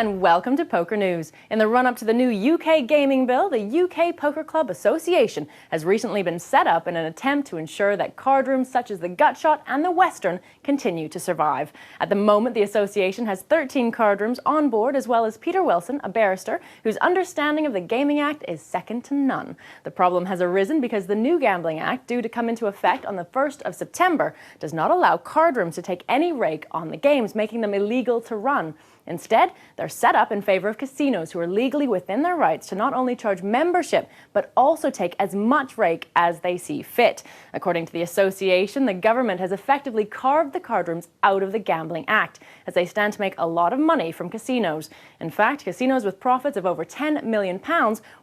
and welcome to Poker News. In the run-up to the new UK gaming bill, the UK Poker Club Association has recently been set up in an attempt to ensure that card rooms such as the Gutshot and the Western continue to survive. At the moment, the association has 13 card rooms on board, as well as Peter Wilson, a barrister, whose understanding of the Gaming Act is second to none. The problem has arisen because the new Gambling Act, due to come into effect on the 1st of September, does not allow card rooms to take any rake on the games, making them illegal to run. Instead, they're set up in favor of casinos who are legally within their rights to not only charge membership, but also take as much rake as they see fit. According to the association, the government has effectively carved the card rooms out of the Gambling Act, as they stand to make a lot of money from casinos. In fact, casinos with profits of over £10 million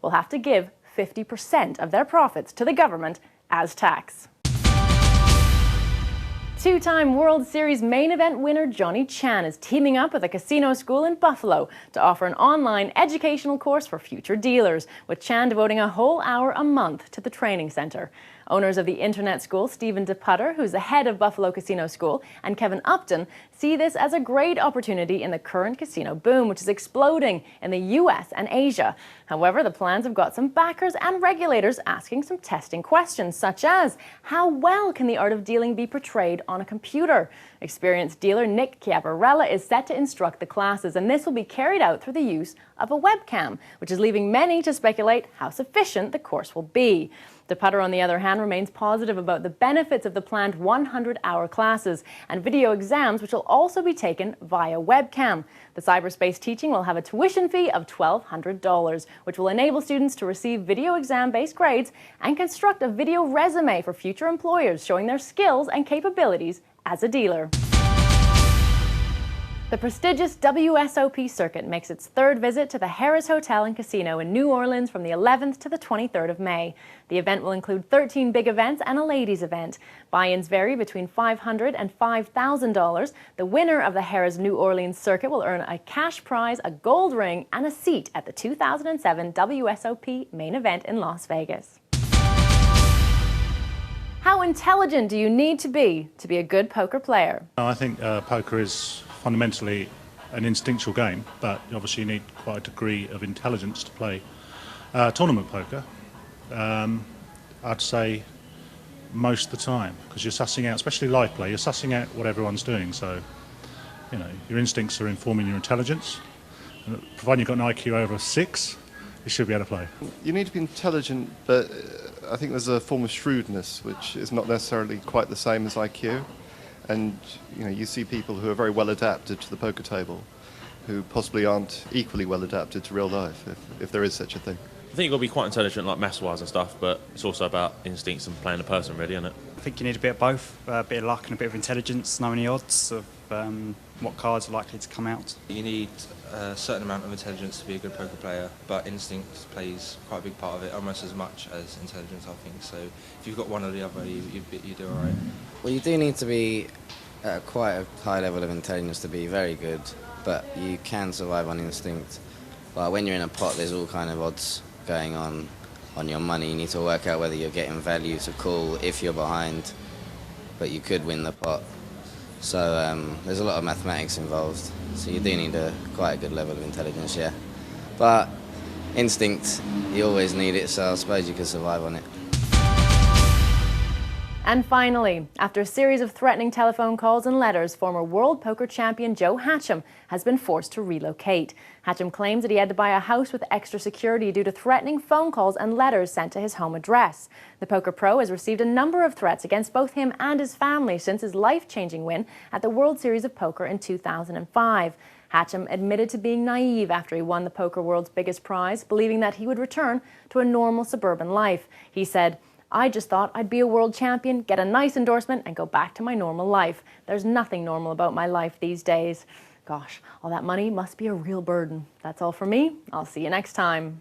will have to give 50% of their profits to the government as tax. Two-time World Series main event winner Johnny Chan is teaming up with a casino school in Buffalo to offer an online educational course for future dealers, with Chan devoting a whole hour a month to the training center. Owners of the internet school, Stephen DePutter, who's the head of Buffalo Casino School, and Kevin Upton, see this as a great opportunity in the current casino boom, which is exploding in the US and Asia. However, the plans have got some backers and regulators asking some testing questions, such as, how well can the art of dealing be portrayed on a computer? Experienced dealer Nick Chiaparella is set to instruct the classes, and this will be carried out through the use of a webcam, which is leaving many to speculate how sufficient the course will be. DePutter, on the other hand, remains positive about the benefits of the planned 100-hour classes and video exams, which will also be taken via webcam. The cyberspace teaching will have a tuition fee of $1,200, which will enable students to receive video exam-based grades and construct a video resume for future employers showing their skills and capabilities as a dealer. The prestigious WSOP circuit makes its third visit to the Harrah's Hotel and Casino in New Orleans from the 11th to the 23rd of May. The event will include 13 big events and a ladies' event. Buy-ins vary between $500 and $5,000. The winner of the Harrah's New Orleans circuit will earn a cash prize, a gold ring, and a seat at the 2007 WSOP main event in Las Vegas. How intelligent do you need to be a good poker player? I think poker is fundamentally an instinctual game, but obviously you need quite a degree of intelligence to play tournament poker. I'd say most of the time, because you're sussing out, especially live play, you're sussing out what everyone's doing, so you know your instincts are informing your intelligence, and provided you've got an IQ over 6, you should be able to play. You need to be intelligent, but I think there's a form of shrewdness which is not necessarily quite the same as IQ. And you know, you see people who are very well adapted to the poker table who possibly aren't equally well adapted to real life, if there is such a thing. I think you've got to be quite intelligent, like maths-wise and stuff, but it's also about instincts and playing the person, really, isn't it? I think you need a bit of both, a bit of luck and a bit of intelligence, knowing the odds of what cards are likely to come out. You need a certain amount of intelligence to be a good poker player, but instinct plays quite a big part of it, almost as much as intelligence, I think. So if you've got one or the other, you do all right. Well, you do need to be at quite a high level of intelligence to be very good, but you can survive on instinct. But when you're in a pot, there's all kind of odds going on your money. You need to work out whether you're getting value to call if you're behind, but you could win the pot. So there's a lot of mathematics involved, so you do need quite a good level of intelligence, yeah. But instinct, you always need it, so I suppose you could survive on it. And finally, after a series of threatening telephone calls and letters, former world poker champion Joe Hatcham has been forced to relocate. Hatcham claims that he had to buy a house with extra security due to threatening phone calls and letters sent to his home address. The poker pro has received a number of threats against both him and his family since his life-changing win at the World Series of Poker in 2005. Hatcham admitted to being naive after he won the poker world's biggest prize, believing that he would return to a normal suburban life. He said, "I just thought I'd be a world champion, get a nice endorsement, and go back to my normal life. There's nothing normal about my life these days. Gosh, all that money must be a real burden." That's all for me. I'll see you next time.